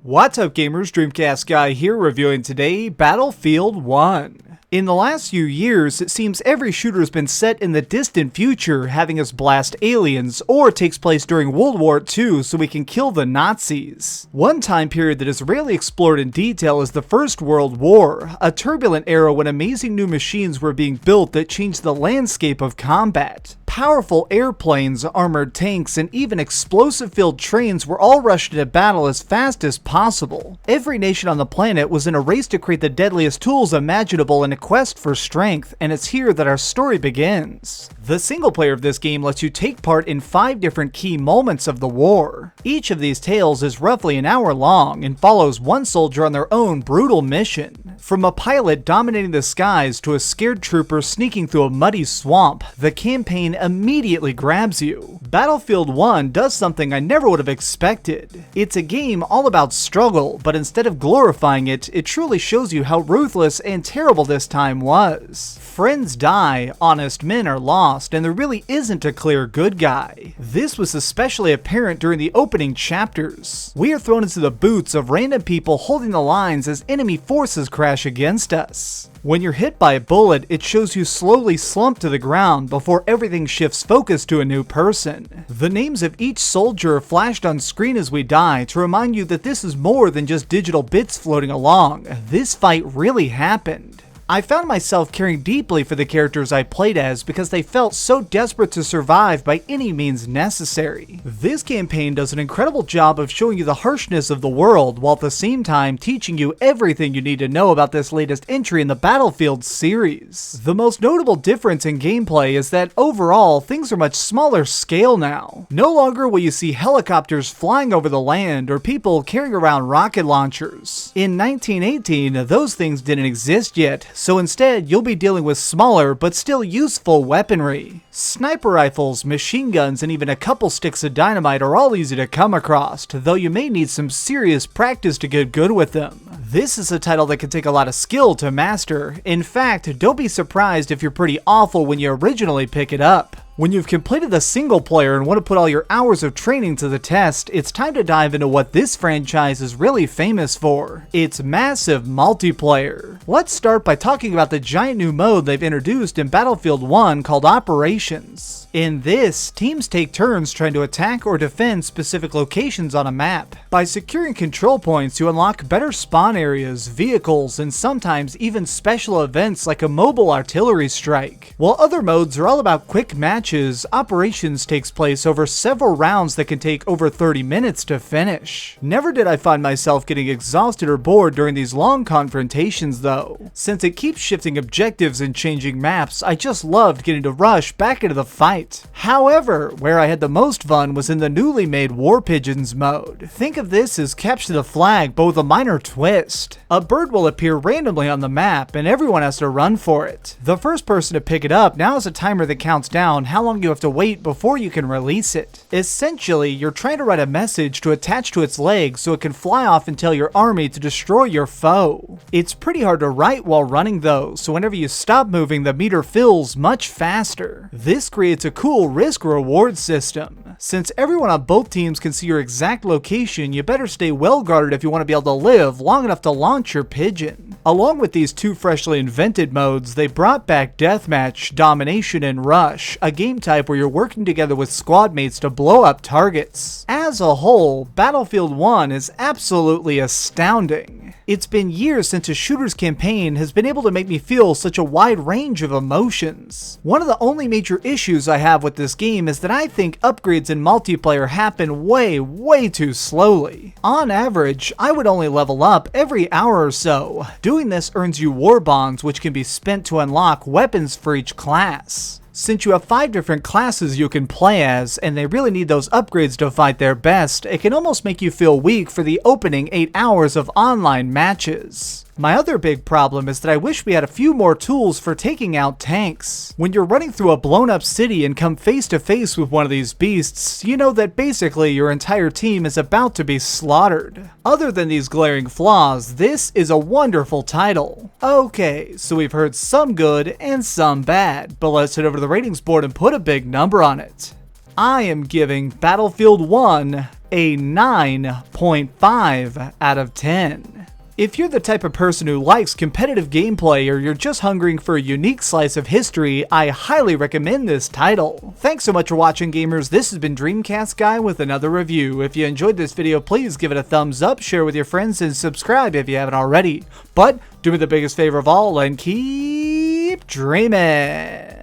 What's up gamers, DreamcastGuy here reviewing today Battlefield 1. In the last few years, it seems every shooter has been set in the distant future, having us blast aliens, or takes place during World War II so we can kill the Nazis. One time period that is rarely explored in detail is the First World War, a turbulent era when amazing new machines were being built that changed the landscape of combat. Powerful airplanes, armored tanks, and even explosive-filled trains were all rushed into battle as fast as possible. Every nation on the planet was in a race to create the deadliest tools imaginable in a quest for strength, and it's here that our story begins. The single player of this game lets you take part in 5 different key moments of the war. Each of these tales is roughly an hour long and follows one soldier on their own brutal mission. From a pilot dominating the skies to a scared trooper sneaking through a muddy swamp, the campaign immediately grabs you. Battlefield 1 does something I never would have expected. It's a game all about struggle, but instead of glorifying it, it truly shows you how ruthless and terrible this time was. Friends die, honest men are lost, and there really isn't a clear good guy. This was especially apparent during the opening chapters. We are thrown into the boots of random people holding the lines as enemy forces crash against us. When you're hit by a bullet, it shows you slowly slump to the ground before everything shifts focus to a new person. The names of each soldier are flashed on screen as we die to remind you that this is more than just digital bits floating along. This fight really happened. I found myself caring deeply for the characters I played as because they felt so desperate to survive by any means necessary. This campaign does an incredible job of showing you the harshness of the world while at the same time teaching you everything you need to know about this latest entry in the Battlefield series. The most notable difference in gameplay is that overall things are much smaller scale now. No longer will you see helicopters flying over the land or people carrying around rocket launchers. In 1918, those things didn't exist yet. So instead, you'll be dealing with smaller but still useful weaponry. Sniper rifles, machine guns, and even a couple sticks of dynamite are all easy to come across, though you may need some serious practice to get good with them. This is a title that can take a lot of skill to master. In fact, don't be surprised if you're pretty awful when you originally pick it up. When you've completed the single player and want to put all your hours of training to the test, it's time to dive into what this franchise is really famous for. It's massive multiplayer. Let's start by talking about the giant new mode they've introduced in Battlefield 1 called Operations. In this, teams take turns trying to attack or defend specific locations on a map. By securing control points, you unlock better spawn areas, vehicles, and sometimes even special events like a mobile artillery strike. While other modes are all about quick matches, Operations takes place over several rounds that can take over 30 minutes to finish. Never did I find myself getting exhausted or bored during these long confrontations though. Since it keeps shifting objectives and changing maps, I just loved getting to rush back into the fight. However, where I had the most fun was in the newly made Pidgins Mode. Think of this as capture the flag, but with a minor twist. A bird will appear randomly on the map, and everyone has to run for it. The first person to pick it up now has a timer that counts down how long you have to wait before you can release it. Essentially, you're trying to write a message to attach to its legs so it can fly off and tell your army to destroy your foe. It's pretty hard to write while running though, so whenever you stop moving, the meter fills much faster. This creates a cool risk-reward system. Since everyone on both teams can see your exact location, you better stay well guarded if you want to be able to live long enough to launch your pigeon. Along with these 2 freshly invented modes, they brought back Deathmatch, Domination, and Rush, a game type where you're working together with squad mates to blow up targets. As a whole, Battlefield 1 is absolutely astounding. It's been years since a shooter's campaign has been able to make me feel such a wide range of emotions. One of the only major issues I have with this game is that I think upgrades in multiplayer happen way too slowly. On average, I would only level up every hour or so. Doing this earns you war bonds, which can be spent to unlock weapons for each class. Since you have 5 different classes you can play as, and they really need those upgrades to fight their best, it can almost make you feel weak for the opening 8 hours of online matches. My other big problem is that I wish we had a few more tools for taking out tanks. When you're running through a blown up city and come face to face with one of these beasts, you know that basically your entire team is about to be slaughtered. Other than these glaring flaws, this is a wonderful title. Okay, so we've heard some good and some bad, but let's head over to the ratings board and put a big number on it. I am giving Battlefield 1 a 9.5 out of 10. If you're the type of person who likes competitive gameplay or you're just hungering for a unique slice of history, I highly recommend this title. Thanks so much for watching, gamers. This has been DreamcastGuy with another review. If you enjoyed this video, please give it a thumbs up, share with your friends, and subscribe if you haven't already. But do me the biggest favor of all and keep dreaming.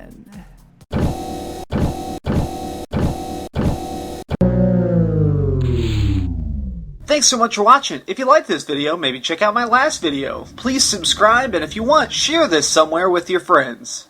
Thanks so much for watching. If you liked this video, maybe check out my last video. Please subscribe, and if you want, share this somewhere with your friends.